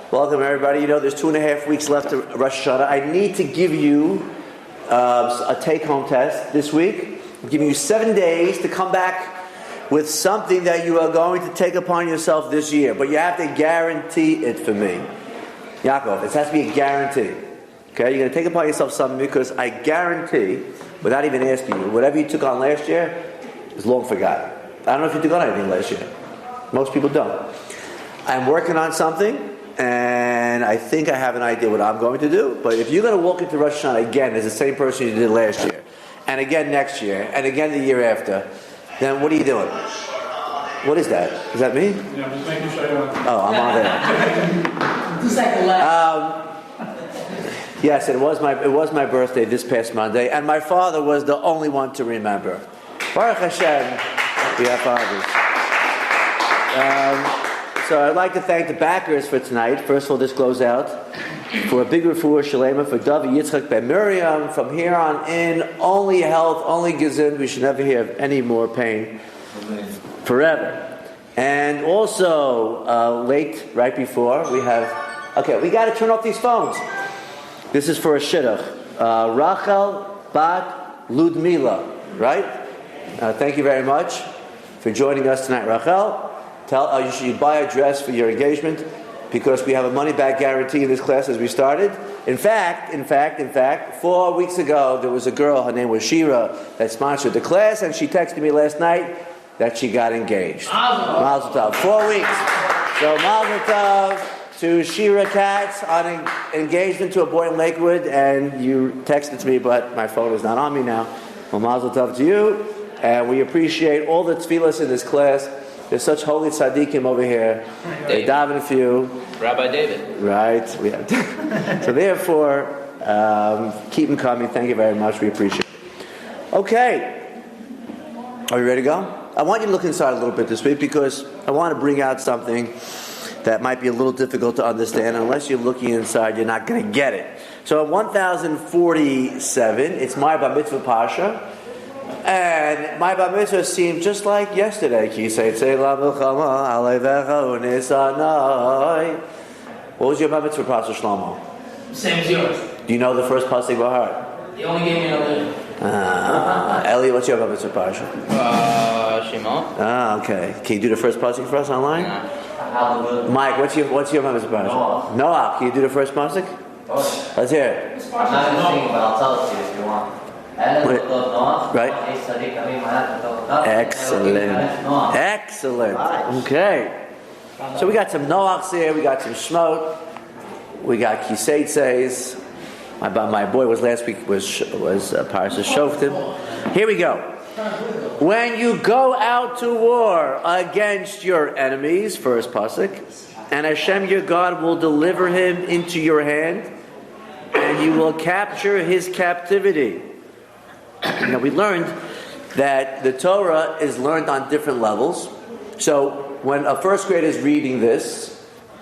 Welcome, everybody. You know, there's 2.5 weeks left to Rosh Hashanah. I need to give you a take-home test this week. I'm giving you 7 days to come back with something that you are going to take upon yourself this year. But you have to guarantee it for me. Yaakov, it has to be a guarantee. Okay, you're going to take upon yourself something because I guarantee, without even asking you, whatever you took on last year is long forgotten. I don't know if you took on anything last year. Most people don't. I'm working on something, and I think I have an idea what I'm going to do. But if you're going to walk into Rosh Hashanah again as the same person you did last year, and again next year, and again the year after, then what are you doing? What is that? Is that me? Yeah, I'm just making sure you're on. Oh, I'm on there. 2 seconds left. Yes, it was my birthday this past Monday, and my father was the only one to remember. Baruch Hashem, we have fathers. So I'd like to thank the backers for tonight. First of all, this goes out for a big refuah shalema for David Yitzchak Ben Miriam. From here on in, only health, only gezund. We should never have any more pain forever. And also, late, right before, we have... Okay, we got to turn off these phones. This is for a shidduch. Rachel Bat Ludmila, right? Thank you very much for joining us tonight, Rachel. You should buy a dress for your engagement because we have a money-back guarantee in this class as we started. In fact, 4 weeks ago, there was a girl, her name was Shira, that sponsored the class, and she texted me last night that she got engaged. Mazel tov. 4 weeks. So mazel tov to Shira Katz on an engagement to a boy in Lakewood, and you texted to me, but my phone is not on me now. Well, mazel tov to you, and we appreciate all the tefillas in this class. There's such holy tzaddikim over here. They daven for you. Rabbi David. Right. So therefore, keep them coming. Thank you very much. We appreciate it. Okay. Are you ready to go? I want you to look inside a little bit this week because I want to bring out something that might be a little difficult to understand. Unless you're looking inside, you're not going to get it. So at 1047, it's my bar mitzvah Parsha. And my bar mitzvah seemed just like yesterday. Ki Teitzei la milchama alevecha unisanai. What was your bar mitzvah Parsha, Shlomo? Same as yours. Do you know the first pasuk by heart? You only gave me another. Ellie, what's your bar mitzvah Parsha? Shimon. Okay. Can you do the first pasuk for us online? Nah. Mike, what's your bar mitzvah Parsha? Noah. Can you do the first pasuk? Let's hear it. I'm not going to sing, but I'll tell it to you if you want. Right. Excellent. Okay. So we got some Noachs here. We got some Shmot. We got Ki Tetzei. My boy was last week was Parsha Shoftim. Here we go. When you go out to war against your enemies, first pasuk, and Hashem your God will deliver him into your hand, and you will capture his captivity. Now we learned that the Torah is learned on different levels. So when a first grader is reading this,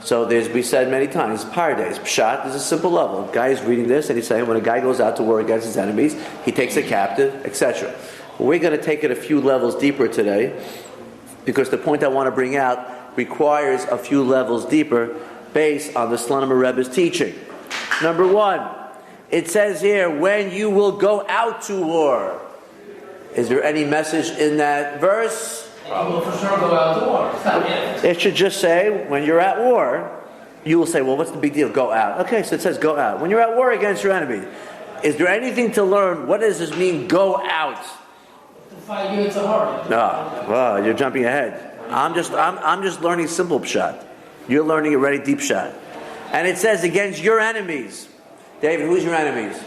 we said many times, Pardes, Pshat is a simple level. A guy is reading this and he's saying when a guy goes out to war against his enemies, he takes a captive, etc. We're going to take it a few levels deeper today because the point I want to bring out requires a few levels deeper based on the Slonim Rebbe's teaching. Number one, it says here, when you will go out to war. Is there any message in that verse? I will for sure go out to war. It should just say, when you're at war, you will say, well, what's the big deal? Go out. Okay, so it says go out. When you're at war against your enemy, is there anything to learn? What does this mean, go out? To fight you, it's a hard. No, well, you're jumping ahead. I'm just learning simple pshat. You're learning a very deep pshat. And it says against your enemies. David, who's your enemies? Do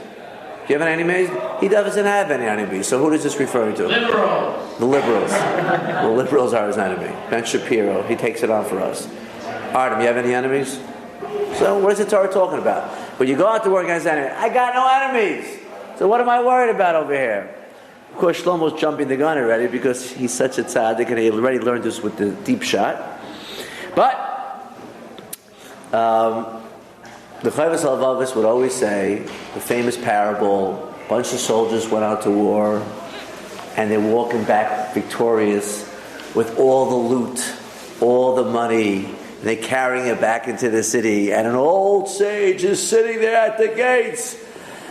you have any enemies? He doesn't have any enemies. So who is this referring to? Liberals. The liberals. The liberals are his enemy. Ben Shapiro, he takes it on for us. Artem, you have any enemies? So what is the Torah talking about? When you go out to war against enemies, I got no enemies. So what am I worried about over here? Of course, Shlomo's jumping the gun already because he's such a tzaddik and he already learned this with the deep shot. But the Chovos HaLevavos would always say the famous parable: a bunch of soldiers went out to war, and they're walking back victorious with all the loot, all the money, And they're carrying it back into the city. And an old sage is sitting there at the gates.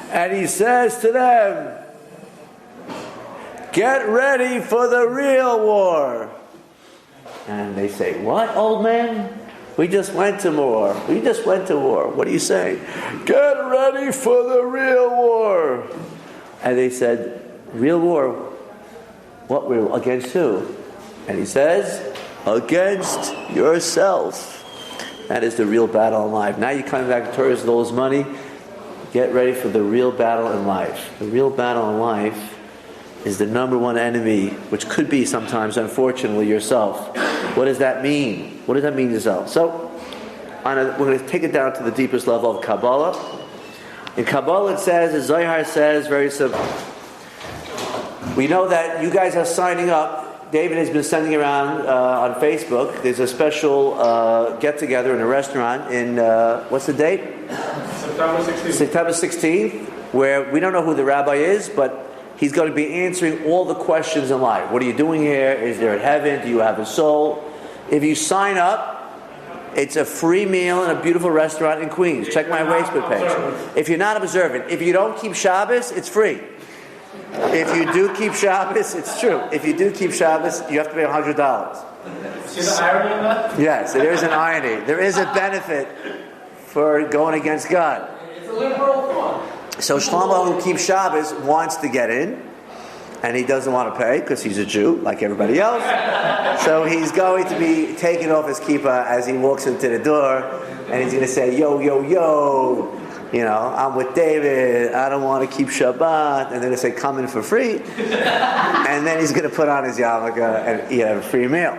And he says to them, get ready for the real war. And they say, what, old man? We just went to war. We just went to war. What are you saying? Get ready for the real war. And they said, real war? What real? Against who? And he says, against yourself. That is the real battle in life. Now you're coming back victorious with all this money. Get ready for the real battle in life. The real battle in life is the number one enemy, which could be sometimes, unfortunately, yourself. What does that mean? What does that mean to yourself? So, we're going to take it down to the deepest level of Kabbalah. In Kabbalah it says, as Zohar says, very simple. We know that you guys are signing up. David has been sending around on Facebook. There's a special get-together in a restaurant in, what's the date? September 16th. September 16th, where we don't know who the rabbi is, but he's going to be answering all the questions in life. What are you doing here? Is there a heaven? Do you have a soul? If you sign up, it's a free meal in a beautiful restaurant in Queens. Check my Facebook page. If you're not observant, if you don't keep Shabbos, it's free. If you do keep Shabbos, it's true. If you do keep Shabbos, you have to pay $100. See the irony in that? Yes, there is an irony. There is a benefit for going against God. It's a liberal thought. So Shlomo, who keeps Shabbos, wants to get in, and he doesn't want to pay because he's a Jew, like everybody else. So he's going to be taking off his kippah as he walks into the door, and he's going to say, yo, yo, yo. You know, I'm with David, I don't want to keep Shabbat. And then they say, come in for free. And then he's going to put on his yarmulke and eat a free meal.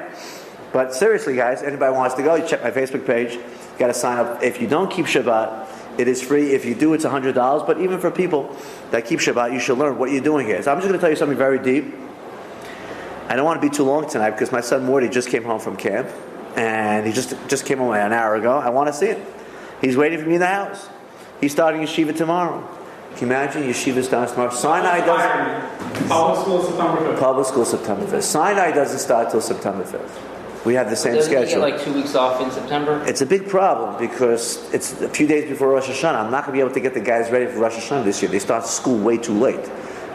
But seriously, guys, anybody wants to go, you check my Facebook page. You got to sign up. If you don't keep Shabbat, it is free. If you do, it's $100. But even for people that keep Shabbat, you should learn what you're doing here. So I'm just going to tell you something very deep. I don't want to be too long tonight because my son Morty just came home from camp. And he just came home an hour ago. I want to see him. He's waiting for me in the house. He's starting yeshiva tomorrow. Can you imagine? Yeshiva starts tomorrow. Sinai doesn't. Public school September 5th. Public school September 5th. Sinai doesn't start till September 5th. We have the same Doesn't he schedule. get like 2 weeks off in September? It's a big problem because it's a few days before Rosh Hashanah. I'm not going to be able to get the guys ready for Rosh Hashanah this year. They start school way too late.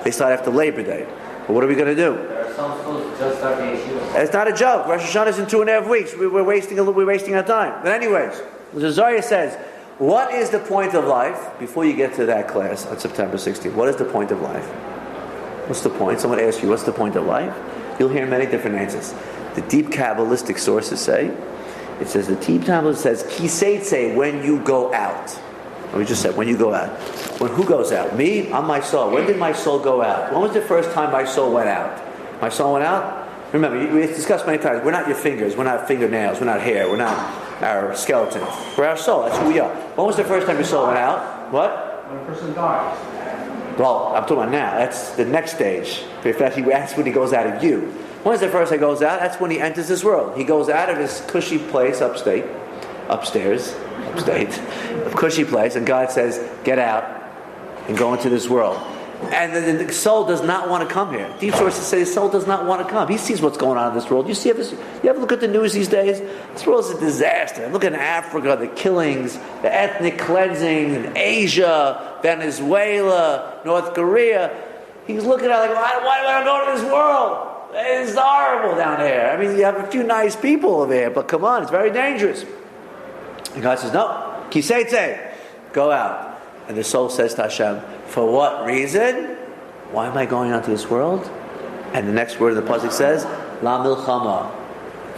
They start after Labor Day. But what are we going to do? There are some schools that just start the yeshiva. It's not a joke. Rosh Hashanah is in 2.5 weeks. We're wasting our time. But anyways, the Zohar says, what is the point of life? Before you get to that class on September 16th, what is the point of life? What's the point? Someone asks you, what's the point of life? You'll hear many different answers. The deep Kabbalistic sources say, it says, the deep Kabbalah says, Ki Teitzei, when you go out. We just said, when you go out. When who goes out? Me? I'm my soul. When did my soul go out? When was the first time my soul went out? My soul went out? Remember, we discussed many times, we're not your fingers, we're not fingernails, we're not hair, we're not our skeleton. We're our soul. That's who we are. When was the first time your soul went out? What? When a person dies. Well, I'm talking about now. That's the next stage. That's when he goes out of you. When is the first time he goes out? That's when he enters this world. He goes out of his cushy place upstate, cushy place, and God says, get out and go into this world. And the soul does not want to come here. Deep sources say the soul does not want to come. He sees what's going on in this world. You ever look at the news these days? This world is a disaster. Look at Africa, the killings, the ethnic cleansing in Asia, Venezuela, North Korea. He's looking at it like, why do I go to this world? It's horrible down here. I mean, you have a few nice people over here, but come on, it's very dangerous. And God says, no, Ki Teitzei, go out. And the soul says to Hashem, for what reason? Why am I going out to this world? And the next word of the pasuk says, La milchama,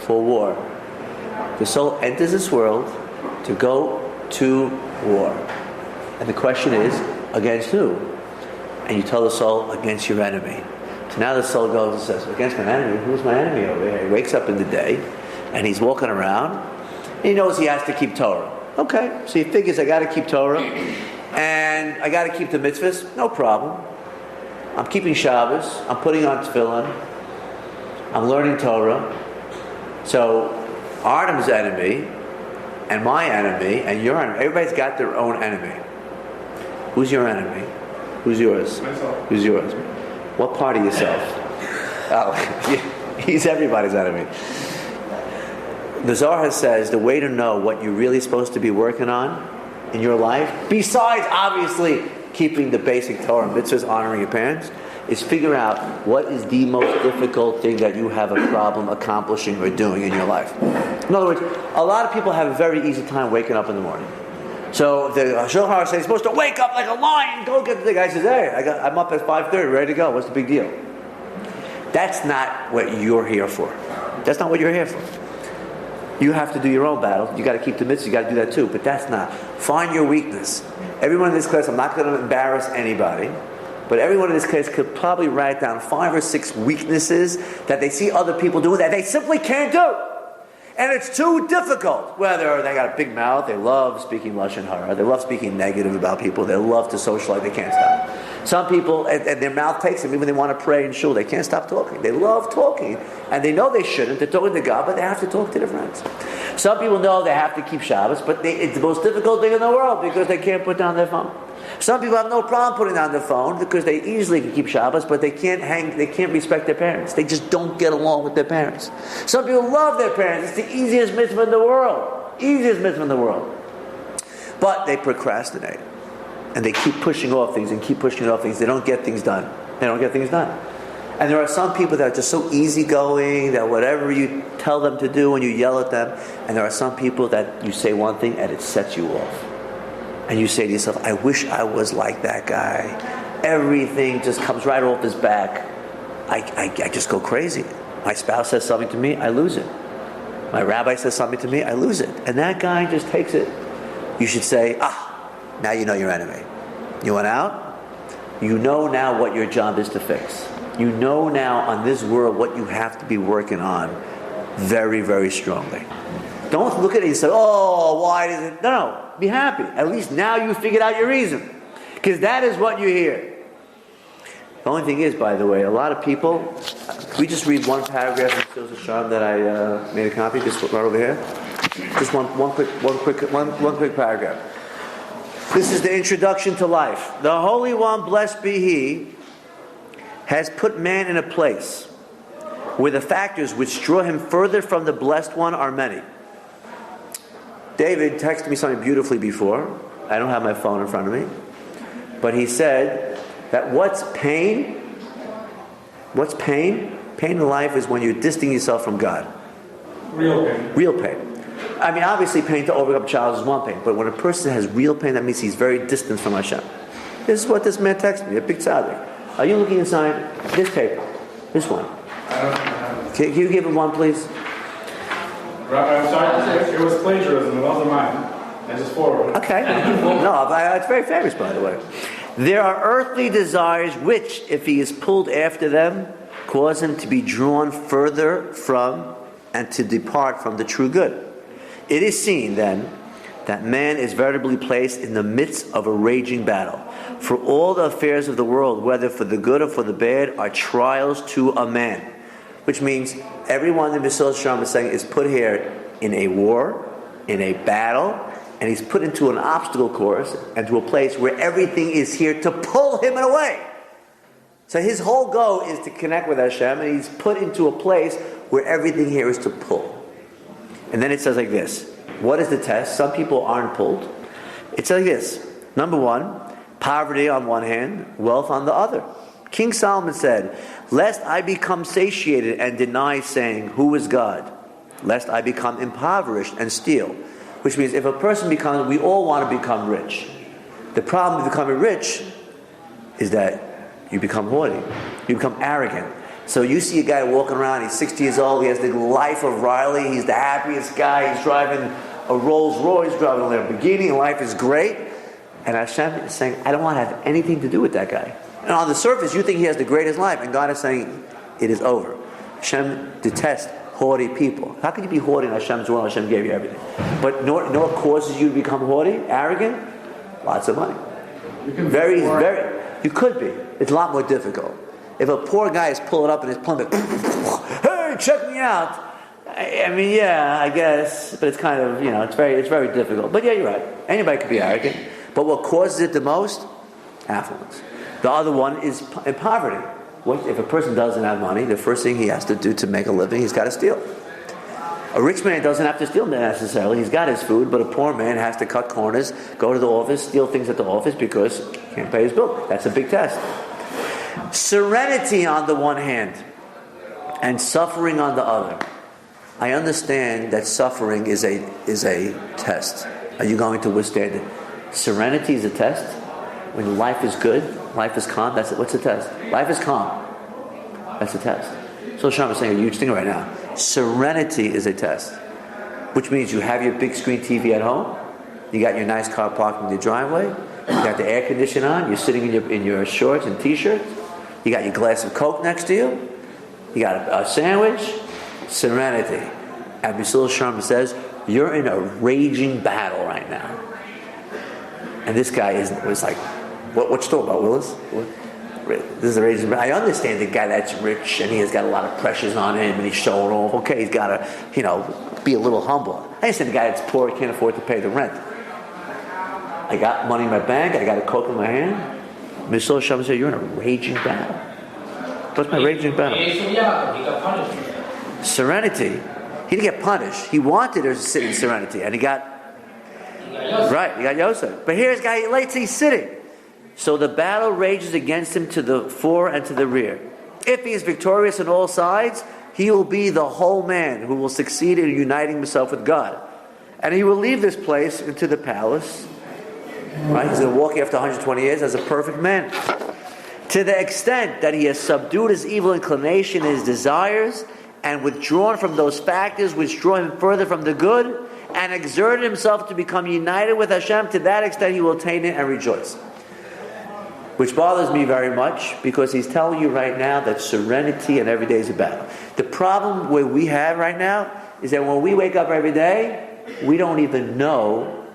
for war. The soul enters this world to go to war. And the question is, against who? And you tell the soul, against your enemy. So now the soul goes and says, against my enemy? Who's my enemy over here? He wakes up in the day, and he's walking around, and he knows he has to keep Torah. Okay, so he figures, I got to keep Torah, and I got to keep the mitzvahs. No problem. I'm keeping Shabbos. I'm putting on tefillin. I'm learning Torah. So Artem's enemy, and my enemy, and your enemy. Everybody's got their own enemy. Who's your enemy? Who's yours? Myself. Who's yours? What part of yourself? Oh, he's everybody's enemy. The Zohar says the way to know what you're really supposed to be working on in your life, besides obviously keeping the basic Torah mitzvahs, honoring your parents, is figure out what is the most difficult thing that you have a problem accomplishing or doing in your life. In other words, a lot of people have a very easy time waking up in the morning. So the Zohar says you're supposed to wake up like a lion, go get the guy says, hey, I'm up at 5:30, ready to go. What's the big deal? That's not what you're here for. That's not what you're here for. You have to do your own battle. You got to keep the mitzvah. You got to do that too. But that's not. Find your weakness. Everyone in this class, I'm not going to embarrass anybody, but everyone in this class could probably write down 5 or 6 weaknesses that they see other people doing that they simply can't do. And it's too difficult. Whether they got a big mouth, they love speaking lashon hara, they love speaking negative about people, they love to socialize, they can't stop. Some people, and their mouth takes them, even when they want to pray in shul, they can't stop talking. They love talking, and they know they shouldn't. They're talking to God, but they have to talk to their friends. Some people know they have to keep Shabbos, but it's the most difficult thing in the world because they can't put down their phone. Some people have no problem putting down their phone because they easily can keep Shabbos, but they can't respect their parents. They just don't get along with their parents. Some people love their parents. It's the easiest mitzvah in the world. Easiest mitzvah in the world. But they procrastinate. And they keep pushing off things and keep pushing off things. They don't get things done. And there are some people that are just so easygoing that whatever you tell them to do and you yell at them. And there are some people that you say one thing and it sets you off. And you say to yourself, I wish I was like that guy. Everything just comes right off his back. I just go crazy. My spouse says something to me, I lose it. My rabbi says something to me, I lose it. And that guy just takes it. You should say, now you know your enemy. You want out? You know now what your job is to fix. You know now on this world what you have to be working on very, very strongly. Don't look at it and say, why is it? No. Be happy. At least now you figured out your reason. Because that is what you hear. The only thing is, by the way, a lot of people, can we just read one paragraph in Stills of Sham that I made a copy, just right over here? Just one quick paragraph. This is the introduction to life. The Holy One, blessed be He, has put man in a place where the factors which draw him further from the Blessed One are many. David texted me something beautifully before. I don't have my phone in front of me. But he said that what's pain? What's pain? Pain in life is when you're distancing yourself from God. Real pain. I mean, obviously pain to overcome a child is one pain. But when a person has real pain, that means he's very distant from Hashem. This is what this man texted me, a big tzaddik. Are you looking inside this paper? This one. Can you give him one, please? Rabbi, I'm sorry, it was plagiarism, it wasn't mine. I just forwarded. Okay. No, it's very famous, by the way. There are earthly desires which, if he is pulled after them, cause him to be drawn further from and to depart from the true good. It is seen, then, that man is veritably placed in the midst of a raging battle. For all the affairs of the world, whether for the good or for the bad, are trials to a man. Which means everyone in Mesilas Yesharim is saying is put here in a war, in a battle, and he's put into an obstacle course and to a place where everything is here to pull him away. So his whole goal is to connect with Hashem, and he's put into a place where everything here is to pull. And then it says like this. What is the test? Some people aren't pulled. It says like this. Number 1, poverty on one hand, wealth on the other. King Solomon said, lest I become satiated and deny saying, who is God? Lest I become impoverished and steal. Which means if a person becomes, we all want to become rich. The problem with becoming rich is that you become haughty. You become arrogant. So you see a guy walking around, he's 60 years old, he has the life of Riley, he's the happiest guy, he's driving a Rolls Royce, driving a Lamborghini, and life is great. And Hashem is saying, I don't want to have anything to do with that guy. And on the surface, you think he has the greatest life, and God is saying, it is over. Hashem detests haughty people. How can you be haughty in Hashem's world? Hashem gave you everything. But you know what causes you to become haughty, arrogant? Lots of money. You could be. It's a lot more difficult. If a poor guy is pulling up in his Plymouth, hey, check me out. I mean, yeah, I guess, but it's kind of, it's very difficult. But yeah, you're right. Anybody could be arrogant. But what causes it the most? Affluence. The other one is in poverty. If a person doesn't have money, the first thing he has to do to make a living, he's got to steal. A rich man doesn't have to steal necessarily. He's got his food, but a poor man has to cut corners, go to the office, steal things at the office because he can't pay his bill. That's a big test. Serenity on the one hand and suffering on the other. I understand that suffering is a test. Are you going to withstand it? Serenity is a test. When life is good, life is calm. What's the test? Life is calm. That's a test. So Sham is saying a huge thing right now. Serenity is a test, which means you have your big screen TV at home. You got your nice car parked in your driveway. You got the air conditioner on. You're sitting in your shorts and t-shirts. You got your glass of Coke next to you. You got a sandwich. Serenity. And Mesilas Sharma says, you're in a raging battle right now. And this guy was like, what you talking about, Willis? This is a raging battle. I understand the guy that's rich and he has got a lot of pressures on him and he's showing off. Okay, he's got to, be a little humble. I understand the guy that's poor, can't afford to pay the rent. I got money in my bank, I got a Coke in my hand. Mesilas Sharma said, you're in a raging battle. What's my raging battle? Serenity. He didn't get punished. He wanted to sit in serenity, and he got Yosef. But here's a guy, he's sitting. So the battle rages against him to the fore and to the rear. If he is victorious on all sides, he will be the whole man who will succeed in uniting himself with God. And he will leave this place into the palace. Right? He's going to walk after 120 years as a perfect man. To the extent that he has subdued his evil inclination and his desires, and withdrawn from those factors which draw him further from the good, and exerted himself to become united with Hashem, to that extent he will attain it and rejoice. Which bothers me very much, because he's telling you right now that serenity and every day is a battle. The problem where we have right now is that when we wake up every day, we don't even know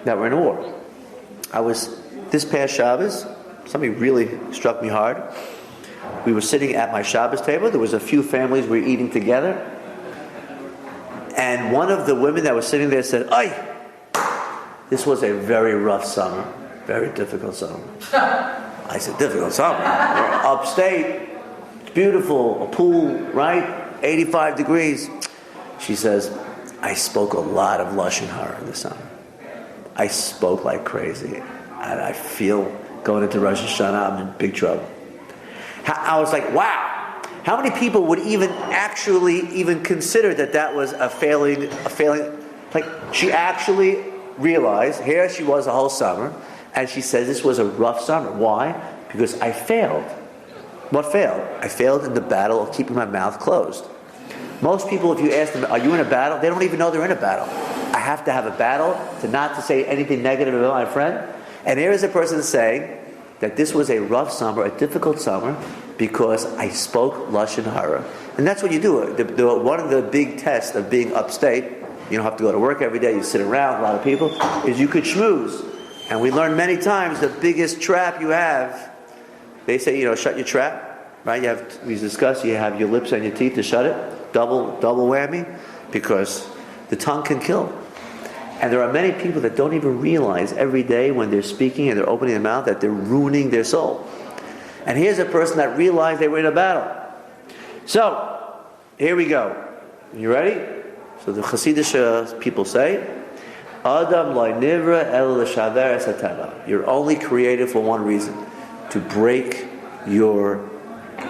that we're in a war. This past Shabbos, something really struck me hard. We were sitting at my Shabbos table. There was a few families we were eating together. And one of the women that was sitting there said, "Ay, this was a very rough summer. Very difficult summer." I said, difficult summer? We're upstate. It's beautiful. A pool, right? 85 degrees. She says, I spoke a lot of Lashon Hara in the summer. I spoke like crazy. And I feel going into Rosh Hashanah, I'm in big trouble. I was like, wow. How many people would even consider that was a failing? Like, she actually realized, here she was the whole summer, and she says this was a rough summer. Why? Because I failed. What failed? I failed in the battle of keeping my mouth closed. Most people, if you ask them, are you in a battle? They don't even know they're in a battle. I have to have a battle not to say anything negative about my friend. And here is a person saying that this was a rough summer, a difficult summer, because I spoke Lashon Hara. And that's what you do. One of the big tests of being upstate, you don't have to go to work every day, you sit around, a lot of people, is you could schmooze. And we learned many times the biggest trap you have, they say, shut your trap, right? We discussed, you have your lips and your teeth to shut it, double whammy, because the tongue can kill. And there are many people that don't even realize every day when they're speaking and they're opening their mouth that they're ruining their soul. And here's a person that realized they were in a battle. So, here we go. You ready? So the Hasidic people say, Adam lo nivra el l'shaver es hateva. You're only created for one reason, to break your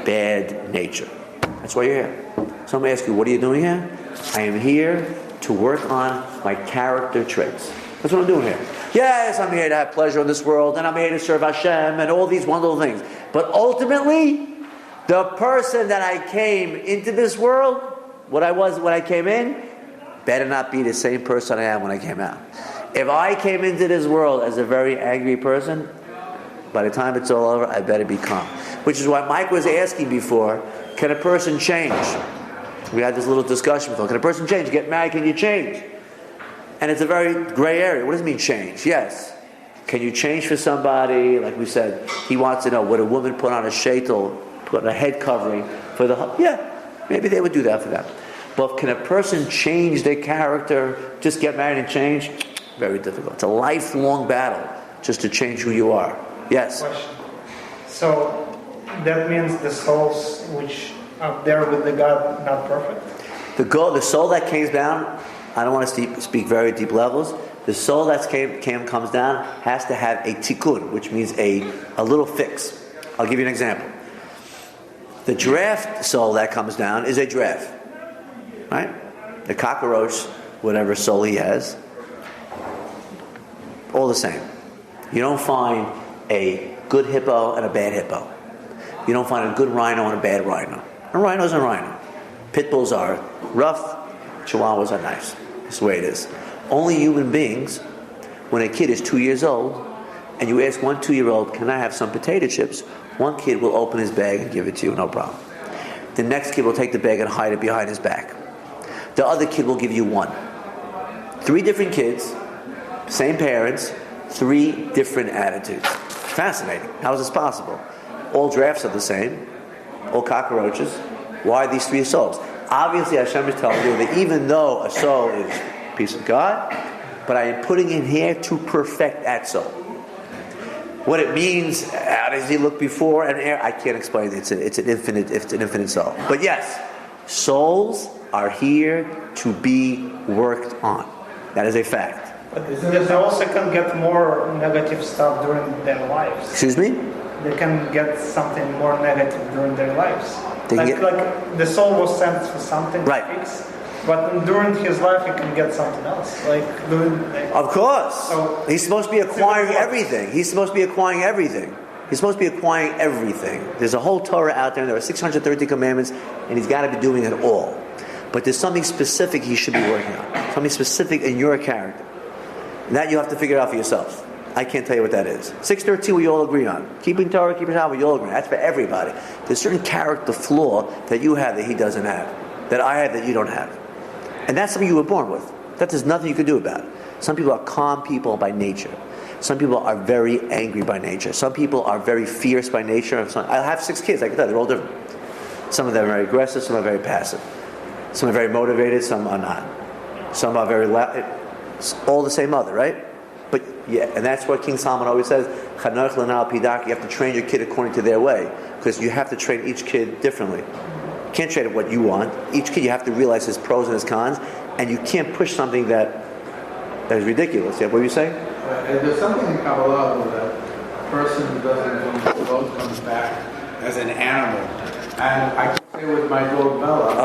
bad nature. That's why you're here. Somebody asks you, what are you doing here? I am here to work on my character traits. That's what I'm doing here. Yes, I'm here to have pleasure in this world, and I'm here to serve Hashem, and all these wonderful things. But ultimately, the person that I came into this world, what I was when I came in, better not be the same person I am when I came out. If I came into this world as a very angry person, by the time it's all over, I better be calm. Which is why Mike was asking before, can a person change? We had this little discussion before. Can a person change? Get married, can you change? And it's a very gray area. What does it mean, change? Yes. Can you change for somebody? Like we said, he wants to know, would a woman put on a sheitel, put on a head covering for the... Yeah, maybe they would do that for them. But can a person change their character, just get married and change? Very difficult. It's a lifelong battle just to change who you are. Yes? Question. So that means the souls which are there with the God not perfect? The soul that came down, I don't want to speak very deep levels. The soul that comes down has to have a tikkun, which means a little fix. I'll give you an example. The giraffe soul that comes down is a giraffe, right? The cockroach, whatever soul he has, all the same. You don't find a good hippo and a bad hippo. You don't find a good rhino and a bad rhino. A rhino's a rhino. Pit bulls are rough, chihuahuas are nice. That's the way it is. Only human beings, when a kid is 2 years old, and you ask one 2-year-old, can I have some potato chips? One kid will open his bag and give it to you, no problem. The next kid will take the bag and hide it behind his back. The other kid will give you one. 3 different kids, same parents, 3 different attitudes. Fascinating. How is this possible? All giraffes are the same. All cockroaches. Why these 3 souls? Obviously, Hashem is telling you that even though a soul is a piece of God, but I am putting in here to perfect that soul. What it means, how does he look before and after? I can't explain it. It's an infinite soul. But yes, souls are here to be worked on. That is a fact. But they also can get more negative stuff during their lives. Excuse me? They can get something more negative during their lives. Like the soul was sent for something right. to fix, but during his life he can get something else. Of course. So he's supposed to be acquiring everything. He's supposed to be acquiring everything. He's supposed to be acquiring everything. There's a whole Torah out there, and there are 630 commandments, and he's got to be doing it all. But there's something specific he should be working on. Something specific in your character. And that you have to figure out for yourself. I can't tell you what that is. 613 we all agree on. Keeping Torah, keeping Shabbat, we all agree on. That's for everybody. There's a certain character flaw that you have that he doesn't have. That I have that you don't have. And that's something you were born with. That there's nothing you can do about it. Some people are calm people by nature. Some people are very angry by nature. Some people are very fierce by nature. I have 6 kids, I can tell you, they're all different. Some of them are very aggressive, some are very passive. Some are very motivated, some are not. Some are very loud. It's all the same mother, right? But yeah, and that's what King Solomon always says, you have to train your kid according to their way. Because you have to train each kid differently. You can't train it what you want. Each kid you have to realize his pros and his cons, and you can't push something that is ridiculous. Yeah, what were you saying? There's something in Kabbalah that a person who doesn't go to the road comes back as an animal. And I can say with my dog Bella.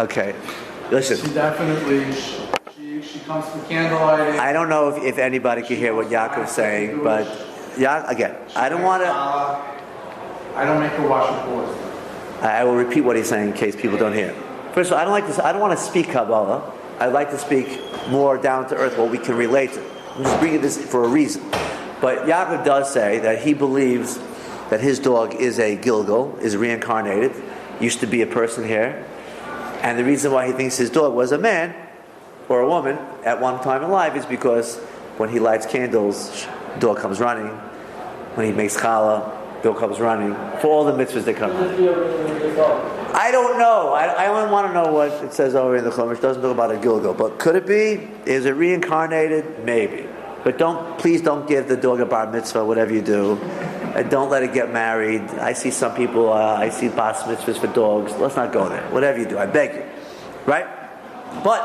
Okay. Listen. She definitely, she comes from candlelight. I don't know if anybody can hear what Yaakov's saying, but again, I don't want to. I don't make her wash her clothes. I will repeat what he's saying in case people don't hear. First of all, I don't want to speak Kabbalah. I'd like to speak more down to earth, what we can relate to. I'm just bringing this for a reason. But Yaakov does say that he believes that his dog is a Gilgal, is reincarnated, used to be a person here. And the reason why he thinks his dog was a man or a woman at one time in life is because when he lights candles, dog comes running. When he makes challah, dog comes running. For all the mitzvahs that come running. I don't know. I only want to know what it says over in the Chumash. It doesn't talk about a Gilgal. But could it be? Is it reincarnated? Maybe. But please don't give the dog a bar mitzvah, whatever you do. And don't let it get married. I see some people, I see bas mitzvahs for dogs. Let's not go there. Whatever you do, I beg you. Right? But,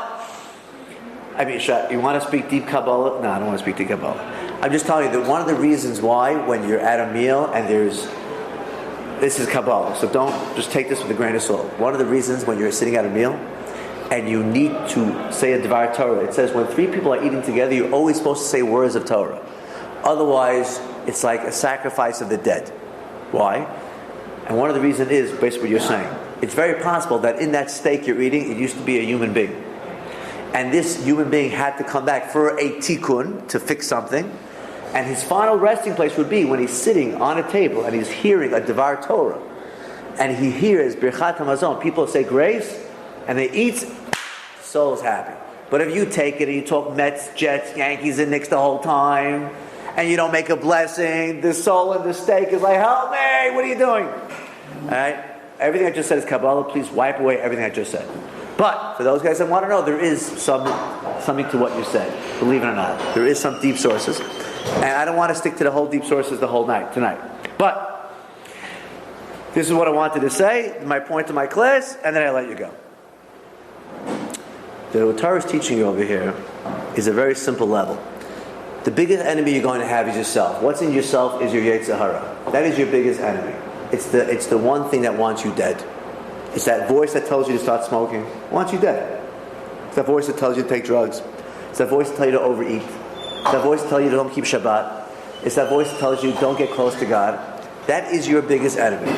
I mean, you want to speak deep Kabbalah? No, I don't want to speak deep Kabbalah. I'm just telling you that one of the reasons why when you're at a meal and this is Kabbalah, so don't just take this with a grain of salt. One of the reasons when you're sitting at a meal and you need to say a DVAR Torah, it says when 3 people are eating together, you're always supposed to say words of Torah. Otherwise, it's like a sacrifice of the dead. Why? And one of the reasons is, basically what you're saying. It's very possible that in that steak you're eating, it used to be a human being. And this human being had to come back for a tikkun, to fix something. And his final resting place would be when he's sitting on a table and he's hearing a DVAR Torah. And he hears Birchat HaMazon. People say grace, and they eat, soul is happy. But if you take it and you talk Mets, Jets, Yankees, and Knicks the whole time, and you don't make a blessing, the soul in the steak is like, help me, what are you doing? Alright? Everything I just said is Kabbalah. Please wipe away everything I just said. But, for those guys that want to know, there is something to what you said. Believe it or not. There is some deep sources. And I don't want to stick to the whole deep sources the whole night, tonight. But, This is what I wanted to say, my point to my class, and then I let you go. The Torah is teaching you over here is a very simple level. The biggest enemy you're going to have is yourself. What's in yourself is your Yetzer Hara. That is your biggest enemy. It's the one thing that wants you dead. It's that voice that tells you to start smoking. Wants you dead. It's that voice that tells you to take drugs. It's that voice that tells you to overeat. It's that voice that tells you to don't keep Shabbat. It's that voice that tells you don't get close to God. That is your biggest enemy.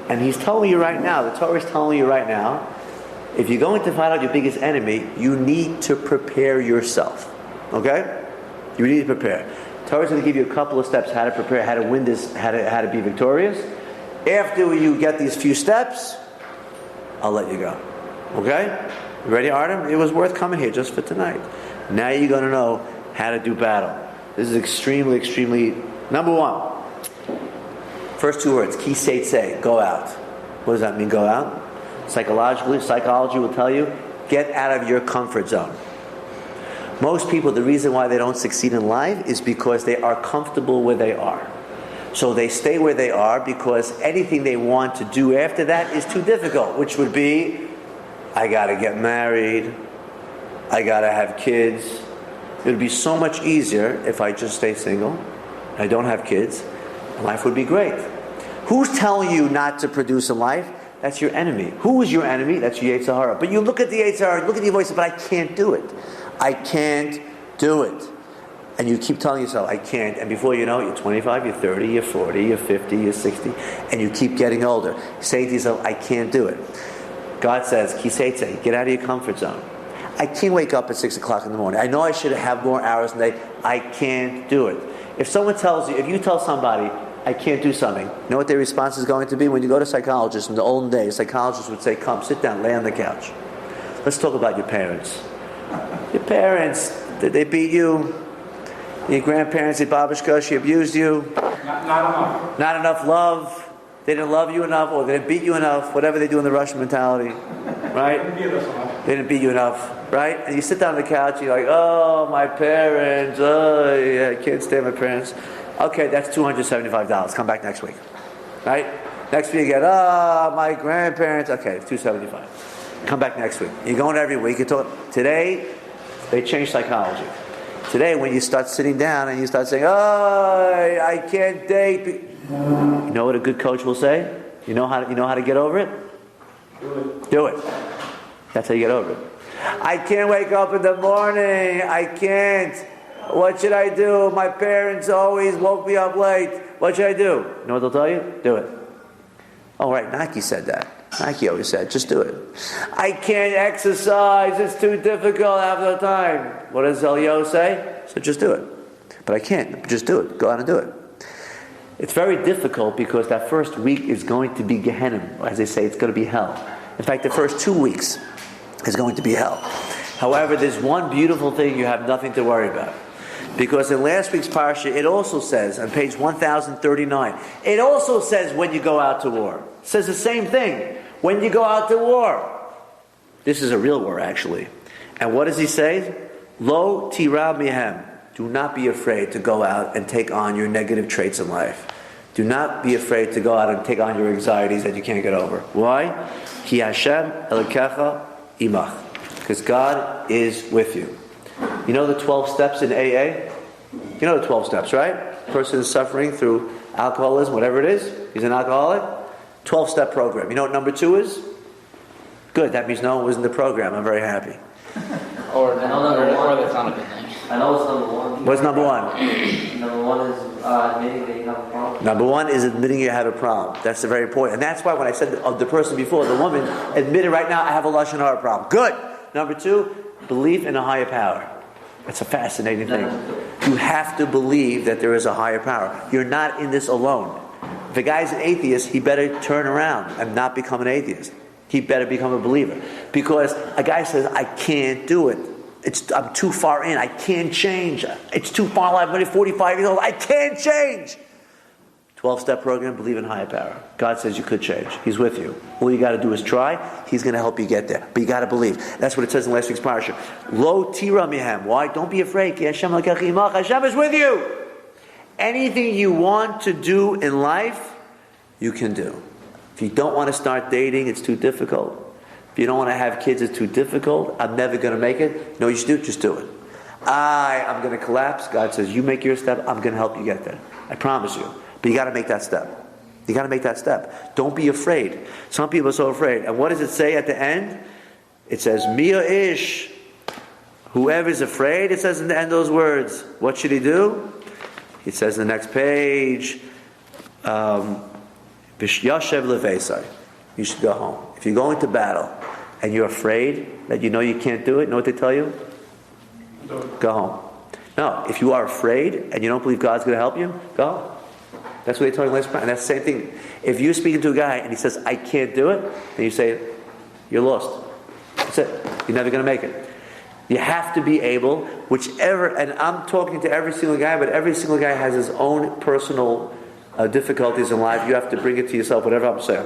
And he's telling you right now, the Torah is telling you right now, if you're going to find out your biggest enemy, you need to prepare yourself. Okay? You need to prepare. The Torah is going to give you a couple of steps how to prepare, how to win this, how to be victorious. After you get these few steps, I'll let you go. Okay? You ready, Artem? It was worth coming here just for tonight. Now you're going to know how to do battle. This is extremely, extremely... Number one. First two words. Ki Teitzei. Go out. What does that mean, go out? Psychology will tell you, get out of your comfort zone. Most people, the reason why they don't succeed in life is because they are comfortable where they are. So they stay where they are because anything they want to do after that is too difficult, which would be, I gotta get married, I gotta have kids. It would be so much easier if I just stay single, I don't have kids, and life would be great. Who's telling you not to produce in life? That's your enemy. Who is your enemy? That's your Yetzer Hara. But you look at the Yetzer Hara, look at your voice, but I can't do it. I can't do it. And you keep telling yourself, I can't. And before you know it, you're 25, you're 30, you're 40, you're 50, you're 60, and you keep getting older. Saying to yourself, I can't do it. God says, Ki Teitzei, get out of your comfort zone. I can't wake up at 6 o'clock in the morning. I know I should have more hours in the day. I can't do it. If someone tells you, if you tell somebody, I can't do something, you know what their response is going to be? When you go to psychologists in the olden days, psychologists would say, come, sit down, lay on the couch. Let's talk about your parents. Your parents, did they beat you? Your grandparents, your babushka, she abused you? Not enough. Not enough love? They didn't love you enough, or they didn't beat you enough, whatever they do in the Russian mentality. Right? They didn't beat you enough. Right? And you sit down on the couch, you're like, oh, my parents, oh, yeah, I can't stand my parents. Okay, that's $275. Come back next week. Right? Next week you get, my grandparents. Okay, it's $275. Come back next week. You're going every week. You talk. Today, they changed psychology. Today, when you start sitting down and you start saying, I can't date. You know what a good coach will say? You know how to get over it? Do it. That's how you get over it. I can't wake up in the morning. I can't. What should I do? My parents always woke me up late. What should I do? You know what they'll tell you? Do it. Oh, right. Nike said that. Nike always said, just do it. I can't exercise. It's too difficult half the time. What does Elio say? So just do it. But I can't. Just do it. Go out and do it. It's very difficult because that first week is going to be Gehenna. As they say, it's going to be hell. In fact, the first 2 weeks is going to be hell. However, there's one beautiful thing you have nothing to worry about. Because in last week's Parsha, it also says, on page 1039, it also says when you go out to war. It says the same thing. When you go out to war. This is a real war, actually. And what does he say? Lo tira mihem. Do not be afraid to go out and take on your negative traits in life. Do not be afraid to go out and take on your anxieties that you can't get over. Why? Ki Hashem elikecha imach. Because God is with you. You know the 12 steps in AA? You know the 12 steps, right? Person is suffering through alcoholism, whatever it is. He's an alcoholic. 12-step program. You know what number 2 is? Good. That means no one was in the program. I'm very happy. Or that's not a good thing. I know it's number 1. What's number 1? Number 1 is admitting that you have a problem. Number 1 is admitting you have a problem. That's very important. And that's why when I said of the person before, the woman admitted right now, I have a Lashon Hara problem. Good. Number 2, belief in a higher power. That's a fascinating thing. You have to believe that there is a higher power. You're not in this alone. If a guy's an atheist, he better turn around and not become an atheist. He better become a believer. Because a guy says, I can't do it. I'm too far in. I can't change. It's too far. I'm only 45 years old. I can't change. 12-step program, believe in higher power. God says you could change. He's with you. All you got to do is try. He's going to help you get there. But you got to believe. That's what it says in last week's Parsha. Lo tira mihem. Why? Don't be afraid. Hashem is with you. Anything you want to do in life, you can do. If you don't want to start dating, it's too difficult. If you don't want to have kids, it's too difficult. I'm never going to make it. You know what you should do? Just do it. I'm going to collapse. God says, you make your step. I'm going to help you get there. I promise you. But you got to make that step. You got to make that step. Don't be afraid. Some people are so afraid. And what does it say at the end? It says, Mia Ish. Whoever's afraid, it says in the end those words. What should he do? It says in the next page, Yashev Levesai. You should go home. If you're going to battle and you're afraid that you know you can't do it, you know what they tell you? Go home. No, if you are afraid and you don't believe God's going to help you, go home. That's what they tell you last time. And that's the same thing. If you're speaking to a guy and he says, I can't do it, then you say, you're lost. That's it. You're never going to make it. You have to be able, whichever, and I'm talking to every single guy, but every single guy has his own personal difficulties in life. You have to bring it to yourself, whatever I'm saying.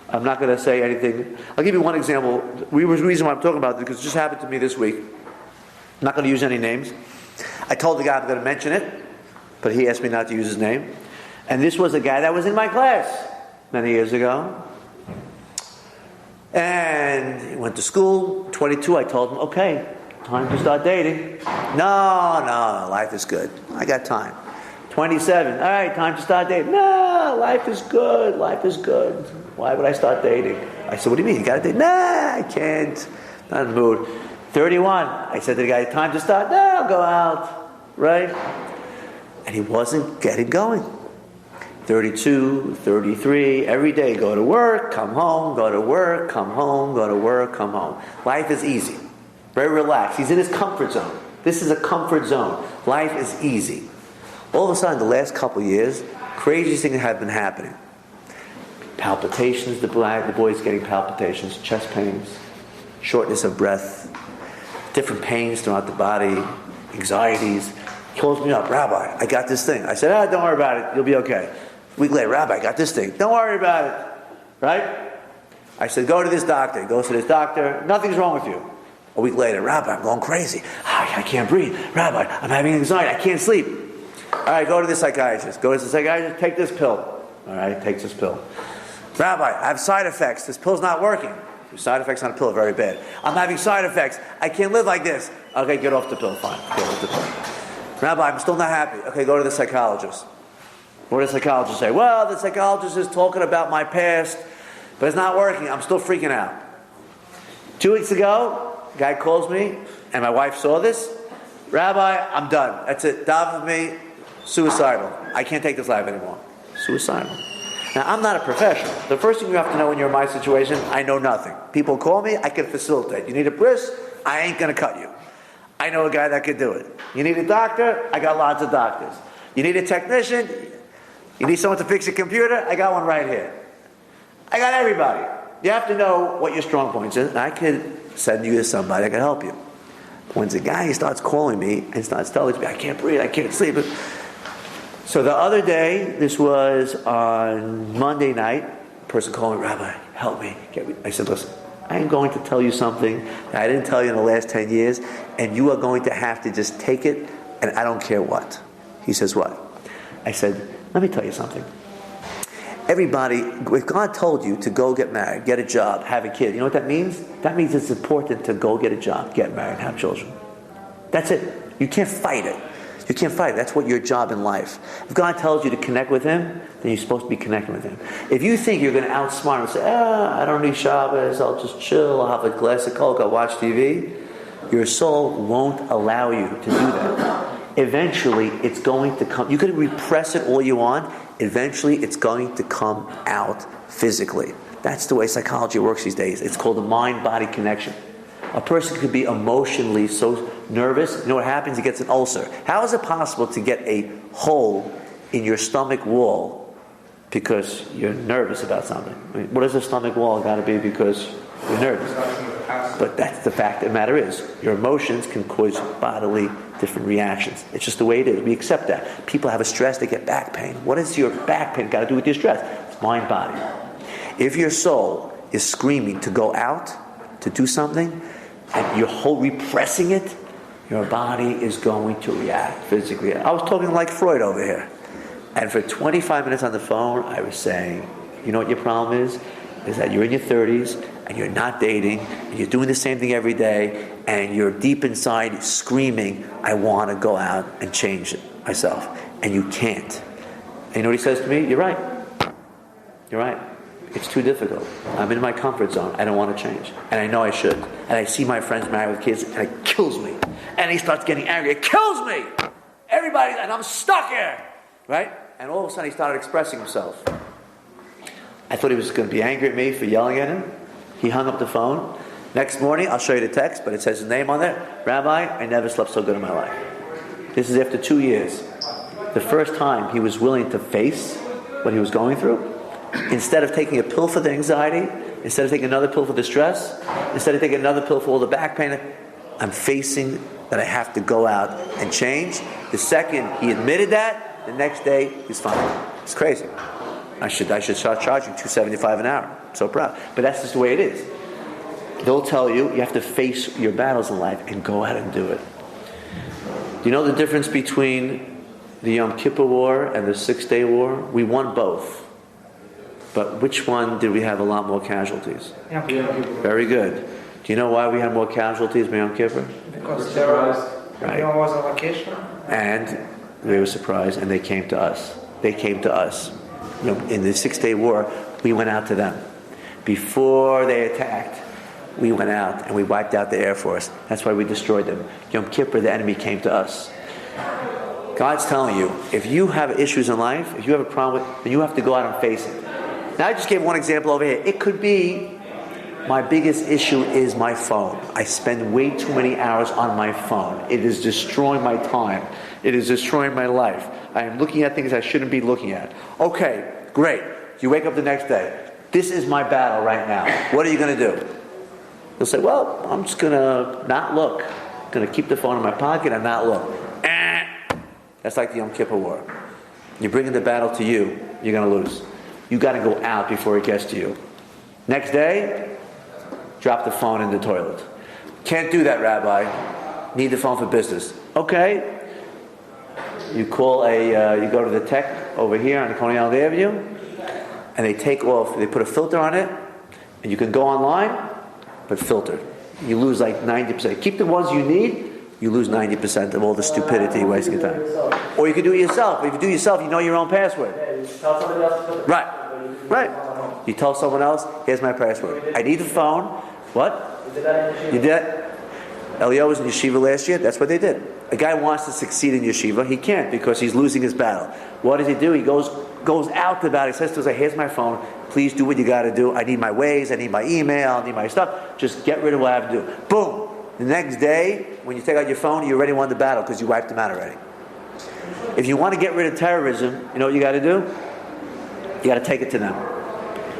I'm not going to say anything. I'll give you one example. The reason why I'm talking about this, because it just happened to me this week. I'm not going to use any names. I told the guy I'm going to mention it, but he asked me not to use his name. And this was a guy that was in my class many years ago. And he went to school, 22, I told him, okay, time to start dating. No, life is good. I got time. 27, all right, time to start dating. No, life is good. Why would I start dating? I said, what do you mean? You got to date? Nah, I can't. Not in the mood. 31, I said to the guy, time to start? No, I'll go out. Right? And he wasn't getting going. 32, 33, every day, go to work, come home, go to work, come home, go to work, come home. Life is easy. Very relaxed. He's in his comfort zone. This is a comfort zone. Life is easy. All of a sudden, the last couple of years, craziest things have been happening. Palpitations, the boy's getting palpitations, chest pains, shortness of breath, different pains throughout the body, anxieties. He calls me up, Rabbi, I got this thing. I said, don't worry about it, you'll be okay. A week later, Rabbi, I got this thing. Don't worry about it. Right? I said, go to this doctor. He goes to this doctor. Nothing's wrong with you. A week later, Rabbi, I'm going crazy. I can't breathe. Rabbi, I'm having anxiety. I can't sleep. All right, go to the psychiatrist. Go to the psychiatrist, take this pill. All right, takes this pill. Rabbi, I have side effects. This pill's not working. Side effects on a pill are very bad. I'm having side effects. I can't live like this. Okay, get off the pill. Fine. Get off the pill. Rabbi, I'm still not happy. Okay, go to the psychologist. What does the psychologist say? Well, the psychologist is talking about my past, but it's not working. I'm still freaking out. 2 weeks ago, a guy calls me, and my wife saw this. Rabbi, I'm done. That's it. Daven with me. Suicidal. I can't take this life anymore. Suicidal. Now, I'm not a professional. The first thing you have to know when you're in my situation, I know nothing. People call me, I can facilitate. You need a bris? I ain't going to cut you. I know a guy that could do it. You need a doctor? I got lots of doctors. You need a technician? You need someone to fix your computer? I got one right here. I got everybody. You have to know what your strong points is. I could send you to somebody that can help you. When the guy starts calling me and starts telling me, I can't breathe, I can't sleep. So the other day, this was on Monday night, a person called me, Rabbi, help me. I said, listen, I am going to tell you something that I didn't tell you in the last 10 years, and you are going to have to just take it, and I don't care what. He says, what? I said, let me tell you something. Everybody, if God told you to go get married, get a job, have a kid, you know what that means? That means it's important to go get a job, get married, have children. That's it. You can't fight it. You can't fight it. That's what your job in life. If God tells you to connect with Him, then you're supposed to be connecting with Him. If you think you're going to outsmart Him and say, I don't need Shabbos, I'll just chill, I'll have a glass of Coke, I'll watch TV, your soul won't allow you to do that. Eventually, it's going to come. You can repress it all you want. Eventually, it's going to come out physically. That's the way psychology works these days. It's called a mind-body connection. A person could be emotionally so nervous. You know what happens? He gets an ulcer. How is it possible to get a hole in your stomach wall because you're nervous about something? I mean, what does the stomach wall got to be because you're nervous? But that's the fact of the matter is, your emotions can cause bodily different reactions. It's just the way it is. We accept that. People have a stress, they get back pain. What does your back pain got to do with your stress? It's mind, body. If your soul is screaming to go out, to do something, and you're repressing it, your body is going to react physically. I was talking like Freud over here. And for 25 minutes on the phone, I was saying, You know what your problem is? Is that you're in your 30s and you're not dating and you're doing the same thing every day and you're deep inside screaming, I want to go out and change it myself. And you can't. And you know what he says to me? You're right. You're right. It's too difficult. I'm in my comfort zone. I don't want to change. And I know I should. And I see my friends married with kids and it kills me. And he starts getting angry. It kills me! Everybody, and I'm stuck here! Right? And all of a sudden he started expressing himself. I thought he was going to be angry at me for yelling at him. He hung up the phone. Next morning, I'll show you the text, but it says his name on there. Rabbi, I never slept so good in my life. This is after 2 years. The first time he was willing to face what he was going through. Instead of taking a pill for the anxiety, instead of taking another pill for the stress, instead of taking another pill for all the back pain, I'm facing that I have to go out and change. The second he admitted that, the next day he's fine. It's crazy. I should start charging $275 an hour. I'm so proud. But that's just the way it is. They'll tell you have to face your battles in life and go out and do it. Do you know the difference between the Yom Kippur War and the 6-Day War? We won both. But which one did we have a lot more casualties? Yom Kippur. Very good. Do you know why we had more casualties by Yom Kippur? Because everyone was on vacation. And they were surprised and they came to us. They came to us. You know, in the 6-Day War, we went out to them. Before they attacked, we went out and we wiped out the Air Force. That's why we destroyed them. Yom Kippur, the enemy came to us. God's telling you, if you have issues in life, if you have a problem with, then you have to go out and face it. Now, I just gave one example over here. It could be, my biggest issue is my phone. I spend way too many hours on my phone. It is destroying my time. It is destroying my life. I am looking at things I shouldn't be looking at. Okay, great. You wake up the next day. This is my battle right now. What are you going to do? You'll say, well, I'm just going to not look. I'm going to keep the phone in my pocket and not look. That's like the Yom Kippur War. You're bringing the battle to you, you're going to lose. You got to go out before it gets to you. Next day, drop the phone in the toilet. Can't do that, Rabbi. Need the phone for business. Okay. You call you go to the tech over here on the Coney Island Avenue, and they put a filter on it, and you can go online, but filter. You lose like 90%. Keep the ones you need, you lose 90% of all the stupidity, wasting your time. Or you can do it yourself. If you do it yourself, you know your own password. Right. You tell someone else, here's my password. I need the phone. What? You did that? Elio was in yeshiva last year. That's what they did. A guy wants to succeed in yeshiva. He can't because he's losing his battle. What does he do? He goes out to battle. He says to us, here's my phone. Please do what you got to do. I need my ways. I need my email. I need my stuff. Just get rid of what I have to do. Boom. The next day, when you take out your phone, you already won the battle because you wiped them out already. If you want to get rid of terrorism, you know what you got to do? You got to take it to them.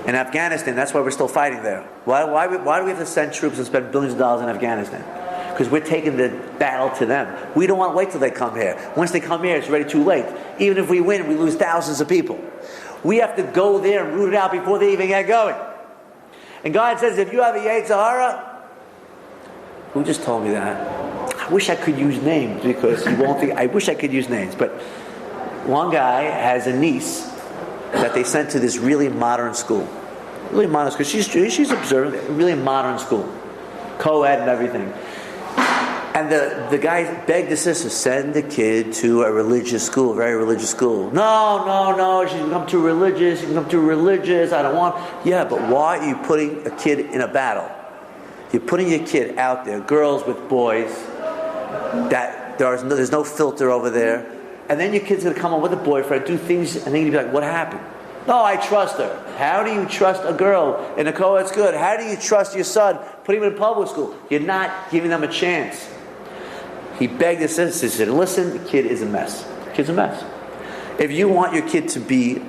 In Afghanistan, that's why we're still fighting there. Why do we have to send troops and spend billions of dollars in Afghanistan? Because we're taking the battle to them. We don't want to wait till they come here. Once they come here, it's already too late. Even if we win, we lose thousands of people. We have to go there and root it out before they even get going. And God says, if you have a Yetzer Hara, who just told me that? I wish I could use names because you won't think. I wish I could use names, but one guy has a niece that they sent to this really modern school. Really modern school. She's observant. Really modern school, co-ed and everything. And the guy begged the sister, send the kid to a religious school, very religious school. No, she's become too religious. I don't want. Yeah, but why are you putting a kid in a battle? You're putting your kid out there, girls with boys, that there's no filter over there. And then your kid's going to come on with a boyfriend, do things, and then you're going to be like, what happened? No, I trust her. How do you trust a girl in a co-ed school? How do you trust your son? Put him in public school. You're not giving them a chance. He begged his sister, he said, listen, the kid is a mess. The kid's a mess. If you want your kid to be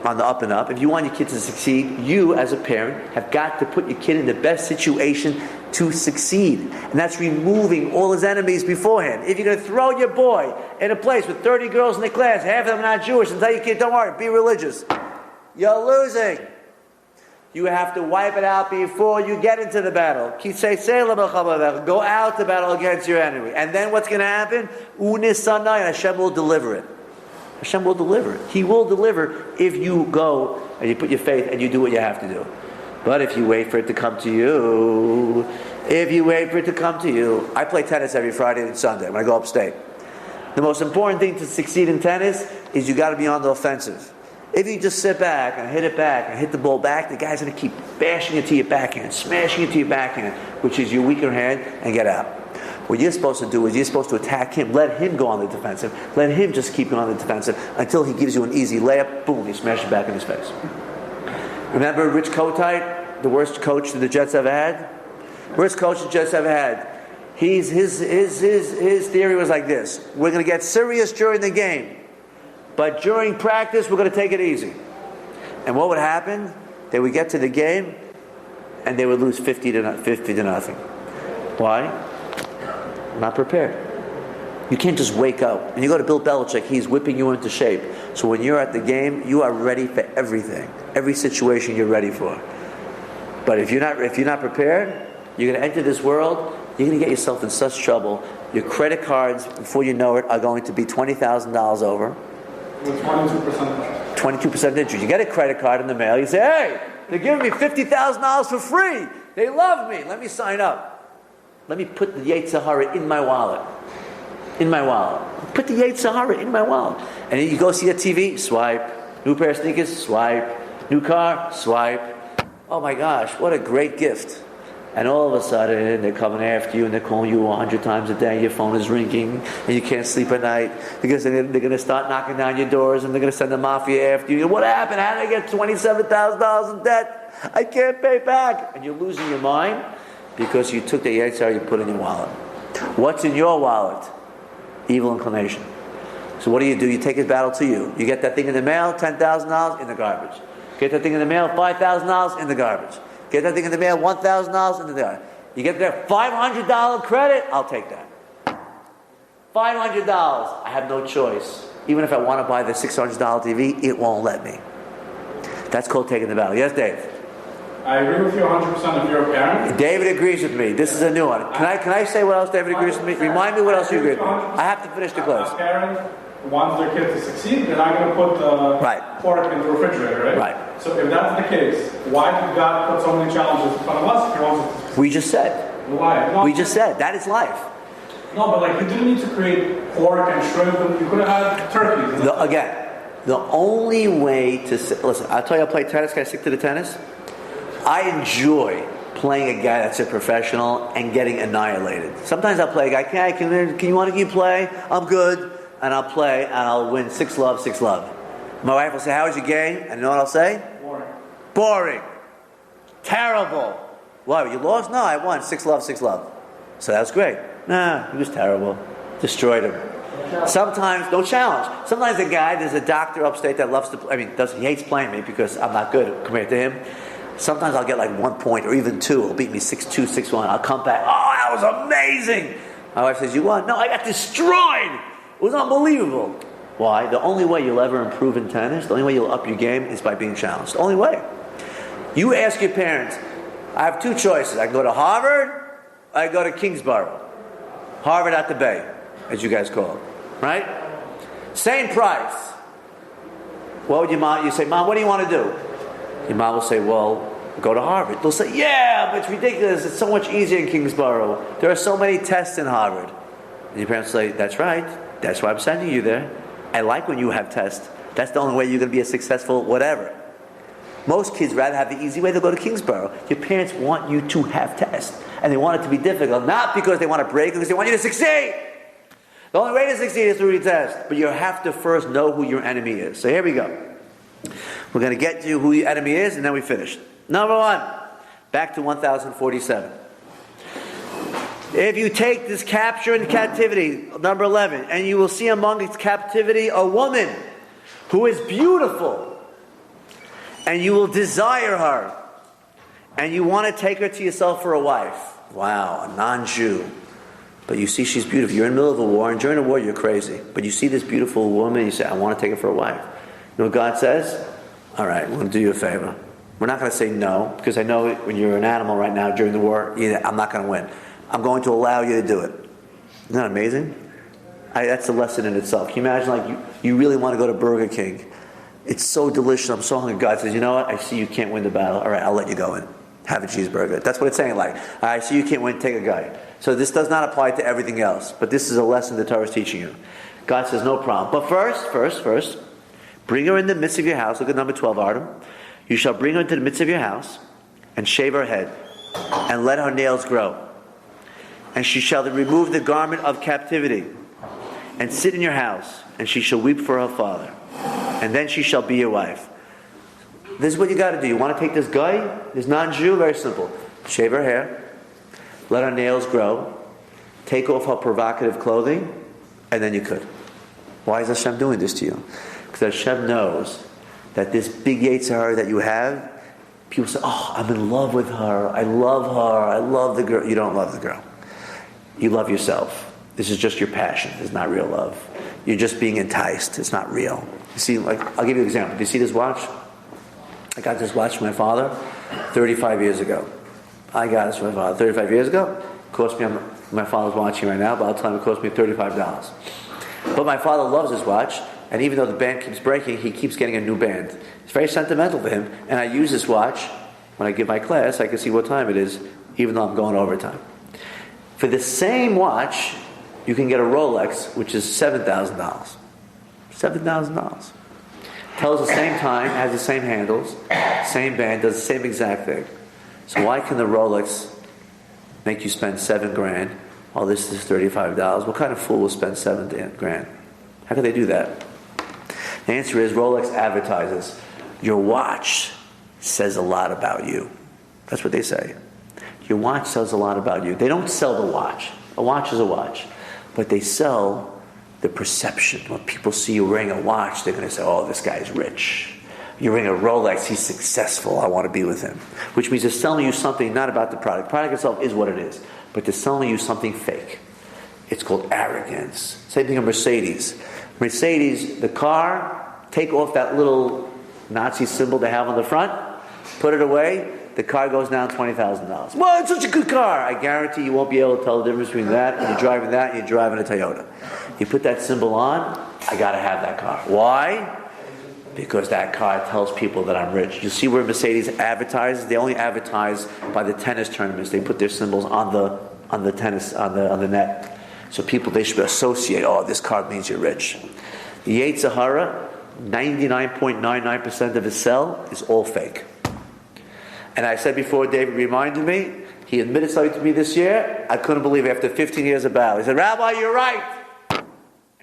on the up and up, if you want your kid to succeed, you as a parent have got to put your kid in the best situation to succeed. And that's removing all his enemies beforehand. If you're going to throw your boy in a place with 30 girls in the class, half of them are not Jewish, and tell your kid, don't worry, be religious, you're losing. You have to wipe it out before you get into the battle. Go out to battle against your enemy. And then what's going to happen? And Hashem will deliver it. Hashem will deliver. He will deliver if you go and you put your faith and you do what you have to do. But if you wait for it to come to you, I play tennis every Friday and Sunday when I go upstate. The most important thing to succeed in tennis is you got to be on the offensive. If you just sit back and hit it back and hit the ball back, the guy's going to keep bashing it to your backhand, smashing it to your backhand, which is your weaker hand, and get out. What you're supposed to do is you're supposed to attack him, let him go on the defensive, let him just keep on the defensive until he gives you an easy layup, boom, you smash it back in his face. Remember Rich Kotite, the worst coach that the Jets ever had? Worst coach the Jets ever had. His theory was like this: we're going to get serious during the game, but during practice we're going to take it easy. And what would happen? They would get to the game and they would lose 50 to nothing. Why? Not prepared. You can't just wake up. When you go to Bill Belichick, he's whipping you into shape. So when you're at the game, you are ready for everything. Every situation you're ready for. But if you're not prepared, you're going to enter this world, you're going to get yourself in such trouble. Your credit cards, before you know it, are going to be $20,000 over. With 22%. 22% interest. You get a credit card in the mail, you say, hey, they're giving me $50,000 for free. They love me. Let me sign up. Let me put the Yetzer Hara in my wallet. Put the Yetzer Hara in my wallet. And then you go see a TV, swipe. New pair of sneakers, swipe. New car, swipe. Oh my gosh, what a great gift. And all of a sudden, they're coming after you and they're calling you 100 times a day. Your phone is ringing and you can't sleep at night because they're going to start knocking down your doors and they're going to send the mafia after you. What happened? How did I get $27,000 in debt? I can't pay back. And you're losing your mind because you took the Yetzer you put in your wallet. What's in your wallet? Evil inclination. So what do? You take his battle to you. You get that thing in the mail, $10,000 in the garbage. Get that thing in the mail, $5,000 in the garbage. Get that thing in the mail, $1,000 in the mail. You get that $500 credit, I'll take that. $500, I have no choice. Even if I want to buy the $600 TV, it won't let me. That's called taking the battle. Yes, Dave? I agree with you 100% if you're a parent. David agrees with me. This is a new one. Can I say what else David agrees with me? Remind me what else you agree with me. I have to finish the close. A parent wants their kid to succeed, they're not going to put the pork in the refrigerator, right? Right. So if that's the case, why did God put so many challenges in front of us if He wants us to? We just said. Why? No, we just said. That is life. No, but you didn't need to create pork and shrimp, and you could have had turkeys. The only way to... Listen, I'll tell you, I play tennis. Can I stick to the tennis? I enjoy playing a guy that's a professional and getting annihilated. Sometimes I'll play a guy, can you play? I'm good. And I'll play and I'll win 6-love, 6-love. My wife will say, how was your game? And you know what I'll say? Boring. Terrible. Why? You lost? No, I won 6-love, 6-love. So that was great. Nah, he was terrible. Destroyed him. Sometimes, no challenge. Sometimes a guy, there's a doctor upstate that loves to play. He hates playing me because I'm not good compared to him. Sometimes I'll get like 1 point or even 2. He'll beat me 6-2, 6-1. I'll come back. Oh, that was amazing. My wife says, you won? No, I got destroyed. It was unbelievable. Why? The only way you'll ever improve in tennis, the only way you'll up your game is by being challenged. The only way. You ask your parents, I have 2 choices. I can go to Harvard, or I go to Kingsborough. Harvard at the Bay, as you guys call it. Right? Same price. What would your mom, you say, Mom, what do you want to do? Your mom will say, well, go to Harvard. They'll say, yeah, but it's ridiculous. It's so much easier in Kingsborough. There are so many tests in Harvard. And your parents say, that's right. That's why I'm sending you there. I like when you have tests. That's the only way you're going to be a successful whatever. Most kids rather have the easy way. They'll go to Kingsborough. Your parents want you to have tests. And they want it to be difficult. Not because they want to break, because they want you to succeed. The only way to succeed is through the test. But you have to first know who your enemy is. So here we go. We're going to get to who your enemy is, and then we finish. Number 1, back to 1047. If you take this capture and captivity, number 11, and you will see among its captivity a woman who is beautiful, and you will desire her, and you want to take her to yourself for a wife. Wow, a non-Jew. But you see she's beautiful. You're in the middle of a war, and during the war you're crazy. But you see this beautiful woman, you say, I want to take her for a wife. You know what God says? All right, we're going to do you a favor. We're not going to say no, because I know when you're an animal right now during the war, I'm not going to win. I'm going to allow you to do it. Isn't that amazing? That's a lesson in itself. Can you imagine, like, you really want to go to Burger King. It's so delicious. I'm so hungry. God says, you know what? I see you can't win the battle. All right, I'll let you go in. Have a cheeseburger. That's what it's saying. Like, I see you can't win. Take a guy. So this does not apply to everything else. But this is a lesson the Torah is teaching you. God says, no problem. But first, bring her in the midst of your house. Look at number 12, Artem. You shall bring her into the midst of your house and shave her head and let her nails grow. And she shall remove the garment of captivity and sit in your house, and she shall weep for her father. And then she shall be your wife. This is what you got to do. You want to take this guy, this non-Jew, very simple. Shave her hair, let her nails grow, take off her provocative clothing, and then you could. Why is Hashem doing this to you? Because Hashem knows that this big Yetzirah that you have, people say, oh, I'm in love with her, I love the girl. You don't love the girl. You love yourself. This is just your passion. It's not real love. You're just being enticed. It's not real. You see, like, I'll give you an example. Do you see this watch? I got this watch from my father 35 years ago. I got this from my father 35 years ago. It cost me, my father's watching right now, but I'll tell him it cost me $35. But my father loves his watch, and even though the band keeps breaking, he keeps getting a new band. It's very sentimental to him, and I use this watch. When I give my class, I can see what time it is, even though I'm going overtime. For the same watch, you can get a Rolex, which is $7,000. $7,000. Tells the same time, has the same handles, same band, does the same exact thing. So why can the Rolex make you spend $7,000 while this is $35? What kind of fool will spend $7,000? How can they do that? The answer is Rolex advertises, your watch says a lot about you. That's what they say. Your watch says a lot about you. They don't sell the watch. A watch is a watch. But they sell the perception. When people see you wearing a watch, they're going to say, oh, this guy's rich. You're wearing a Rolex, he's successful, I want to be with him. Which means they're selling you something not about the product. The product itself is what it is. But they're selling you something fake. It's called arrogance. Same thing in Mercedes. Mercedes, the car, take off that little Nazi symbol they have on the front, put it away, the car goes down $20,000. Well, it's such a good car. I guarantee you won't be able to tell the difference between that and you're driving that and you're driving a Toyota. You put that symbol on, I got to have that car. Why? Because that car tells people that I'm rich. You see where Mercedes advertises? They only advertise by the tennis tournaments. They put their symbols on the tennis on the net, so people, they should associate. Oh, this car means you're rich. The Yetzirah, 99.99% of his sell is all fake. And I said before, David reminded me, he admitted something to me this year. I couldn't believe it. After 15 years of battle, he said, Rabbi, you're right. I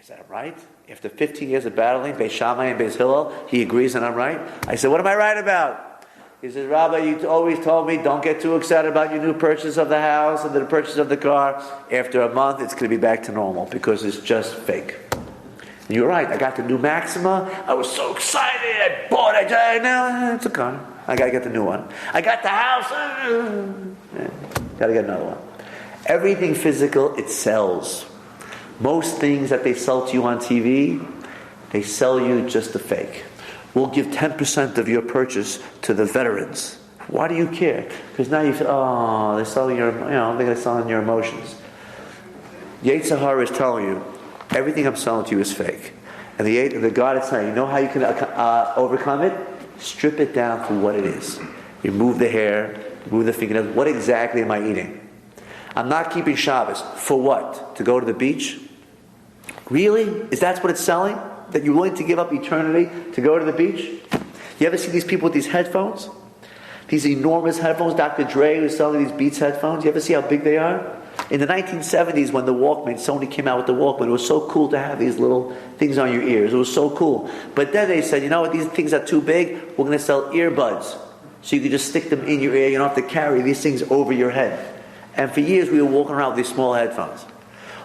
said, I'm right? After 15 years of battling, Beis Shammai and Beis Hillel, he agrees that I'm right. I said, what am I right about? He says, Rabbi, you always told me don't get too excited about your new purchase of the house and the purchase of the car. After a month, it's going to be back to normal because it's just fake. And you're right. I got the new Maxima. I was so excited. I bought it. Now it's a car. I got to get the new one. I got the house. Got to get another one. Everything physical, it sells. Most things that they sell to you on TV, they sell you just the fake. We'll give 10% of your purchase to the veterans. Why do you care? Because now you feel, oh, they're selling your, they're going to sell your emotions. Yetzirah is telling you, everything I'm selling to you is fake. And the God is saying, you know how you can overcome it? Strip it down for what it is. Remove the hair, remove the fingernails. What exactly am I eating? I'm not keeping Shabbos. For what? To go to the beach? Really? Is that what it's selling? That you're willing to give up eternity to go to the beach? You ever see these people with these headphones? These enormous headphones. Dr. Dre was selling these Beats headphones. You ever see how big they are? In the 1970s, when the Walkman, Sony came out with the Walkman, it was so cool to have these little things on your ears. It was so cool. But then they said, you know what, these things are too big. We're going to sell earbuds. So you can just stick them in your ear. You don't have to carry these things over your head. And for years, we were walking around with these small headphones.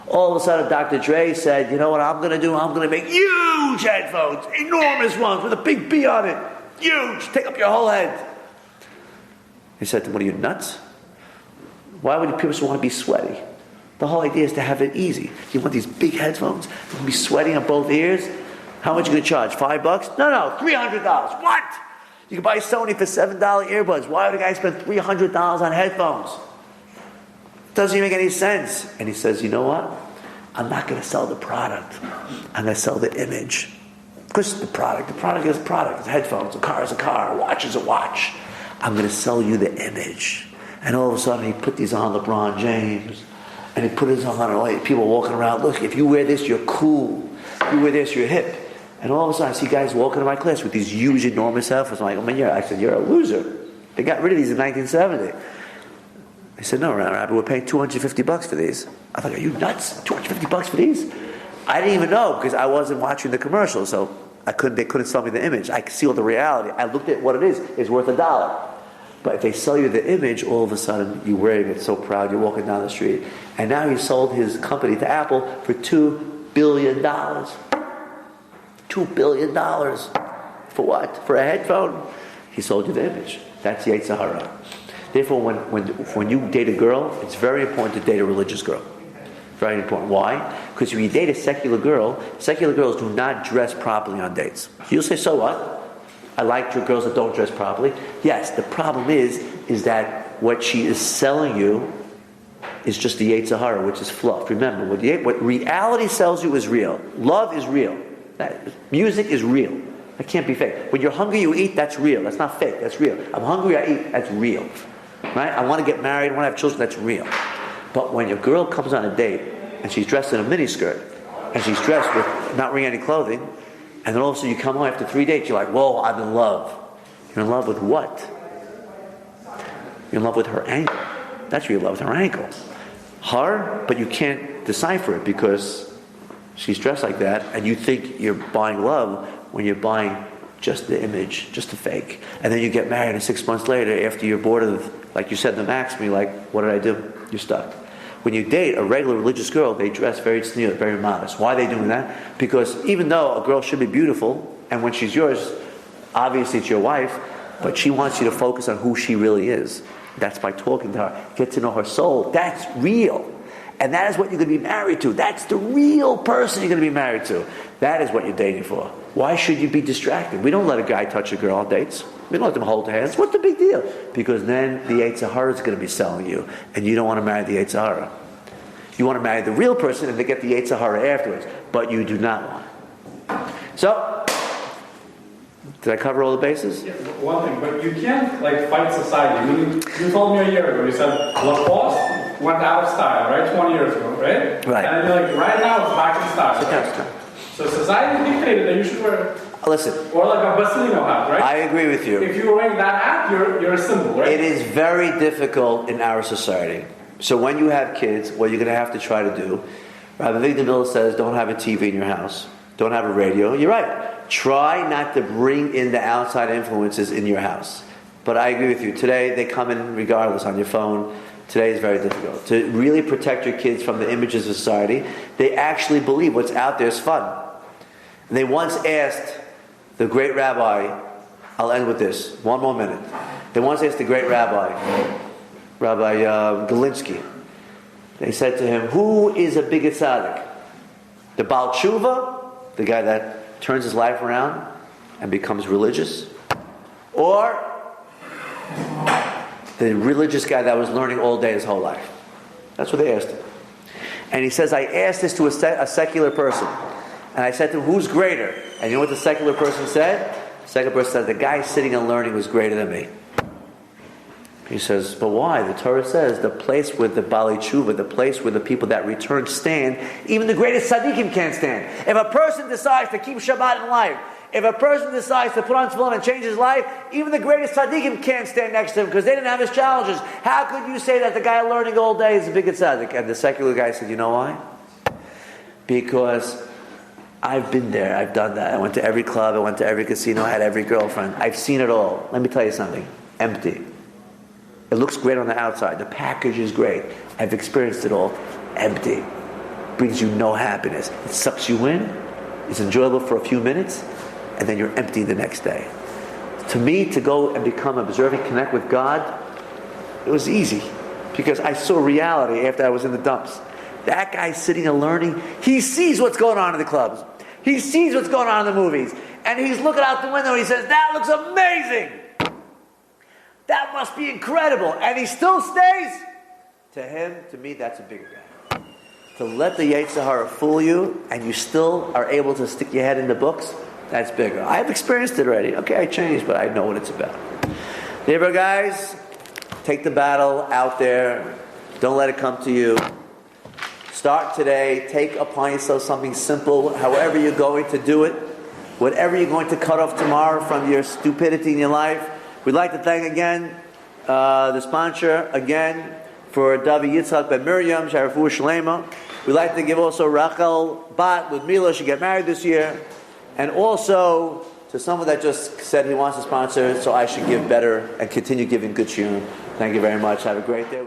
All of a sudden, Dr. Dre said, you know what I'm going to do? I'm going to make huge headphones, enormous ones with a big B on it. Huge. Take up your whole head. He said to him, what are you, nuts? Why would people want to be sweaty? The whole idea is to have it easy. You want these big headphones? You can be sweaty on both ears? How much are you going to charge? $5? No, $300. What? You can buy Sony for $7 earbuds. Why would a guy spend $300 on headphones? Doesn't even make any sense. And he says, you know what? I'm not going to sell the product. I'm going to sell the image. Because the product is a product. It's headphones, a car is a car, a watch is a watch. I'm going to sell you the image. And all of a sudden he put these on LeBron James. And he put his on, and people walking around, look, if you wear this, you're cool. If you wear this, you're hip. And all of a sudden I see guys walking to my class with these huge, enormous outfits. I'm like, oh man, I said, you're a loser. They got rid of these in 1970. They said, no, Rabbi, we're paying $250 for these. I thought, are you nuts? $250 for these? I didn't even know because I wasn't watching the commercial, so they couldn't sell me the image. I could see all the reality. I looked at what it is. It's worth $1. But if they sell you the image, all of a sudden you're wearing it so proud, you're walking down the street. And now he sold his company to Apple for $2 billion. $2 billion. For what? For a headphone? He sold you the image. That's the Yetzer Hara. Therefore, when you date a girl, it's very important to date a religious girl. Very important. Why? Because if you date a secular girls do not dress properly on dates. You'll say, so what? I like your girls that don't dress properly. Yes, the problem is that what she is selling you is just the Yetzer Hara, which is fluff. Remember, what reality sells you is real. Love is real. Music is real. That can't be fake. When you're hungry, you eat, that's real. That's not fake, that's real. I'm hungry, I eat, that's real. Right? I want to get married, I want to have children, that's real. But when your girl comes on a date, and she's dressed in a miniskirt, and she's dressed with not wearing any clothing, and then all of a sudden you come home after 3 dates, you're like, whoa, I'm in love. You're in love with what? You're in love with her ankle. That's what you're in love with, her ankle. Her, but you can't decipher it because she's dressed like that, and you think you're buying love when you're buying just the image, just the fake. And then you get married, and 6 months later, after you're bored of, like you said, the max, you're like, what did I do? You're stuck. When you date a regular religious girl, they dress very tzniut, very modest. Why are they doing that? Because even though a girl should be beautiful, and when she's yours, obviously it's your wife, but she wants you to focus on who she really is. That's by talking to her. Get to know her soul. That's real. And that is what you're going to be married to. That's the real person you're going to be married to. That is what you're dating for. Why should you be distracted? We don't let a guy touch a girl on dates. We don't let them hold hands. What's the big deal? Because then the Yetzer Hara is going to be selling you, and you don't want to marry the Yetzer Hara. You want to marry the real person and they get the Yetzer Hara afterwards, but you do not want. So, did I cover all the bases? Yeah, one thing, but you can't fight society. I mean, you told me a year ago, you said Lacoste went out of style, right? 20 years ago, right? Right. And you're like, right now it's back in style. Right? So society dictated that you should wear. Listen. Or like a Basilino hat, right? I agree with you. If you're wearing that hat, you're a symbol, right? It is very difficult in our society. So when you have kids, what you're going to have to try to do, Rabbi Vigdamil says, don't have a TV in your house. Don't have a radio. You're right. Try not to bring in the outside influences in your house. But I agree with you. Today, they come in regardless on your phone. Today is very difficult. To really protect your kids from the images of society, they actually believe what's out there is fun. And they once asked the great rabbi, I'll end with this, one more minute. They once asked the great rabbi, Rabbi Galinsky, they said to him, who is a bigger tzaddik? The Baal Tshuva, the guy that turns his life around and becomes religious? Or the religious guy that was learning all day his whole life? That's what they asked him. And he says, I asked this to a secular person. And I said to him, who's greater? And you know what the secular person said? The secular person said, the guy sitting and learning was greater than me. He says, but why? The Torah says the place where the Bali Tshuva, the place where the people that return stand, even the greatest tzaddikim can't stand. If a person decides to keep Shabbat in life, if a person decides to put on tefillin and change his life, even the greatest tzaddikim can't stand next to him because they didn't have his challenges. How could you say that the guy learning all day is a bigger tzaddik? And the secular guy said, you know why? Because I've been there, I've done that. I went to every club, I went to every casino, I had every girlfriend. I've seen it all. Let me tell you something. Empty. It looks great on the outside. The package is great. I've experienced it all. Empty. Brings you no happiness. It sucks you in. It's enjoyable for a few minutes, and then you're empty the next day. To me, to go and become observant, connect with God, it was easy. Because I saw reality after I was in the dumps. That guy sitting and learning, he sees what's going on in the clubs. He sees what's going on in the movies. And he's looking out the window and he says, that looks amazing. That must be incredible. And he still stays. To him, to me, that's a bigger guy. to let the Yetzer Hara fool you, and you still are able to stick your head in the books, that's bigger. I've experienced it already. Okay, I changed, but I know what it's about. Neighbor guys, take the battle out there. Don't let it come to you. Start today. Take upon yourself something simple, however you're going to do it. Whatever you're going to cut off tomorrow from your stupidity in your life. We'd like to thank again the sponsor again for Davi Yitzhak Ben Miriam, Sharafu Shalema. We'd like to give also Rachel Bat with Mila. She got married this year. And also to someone that just said he wants to sponsor, so I should give better and continue giving good shiurim. Thank you very much. Have a great day.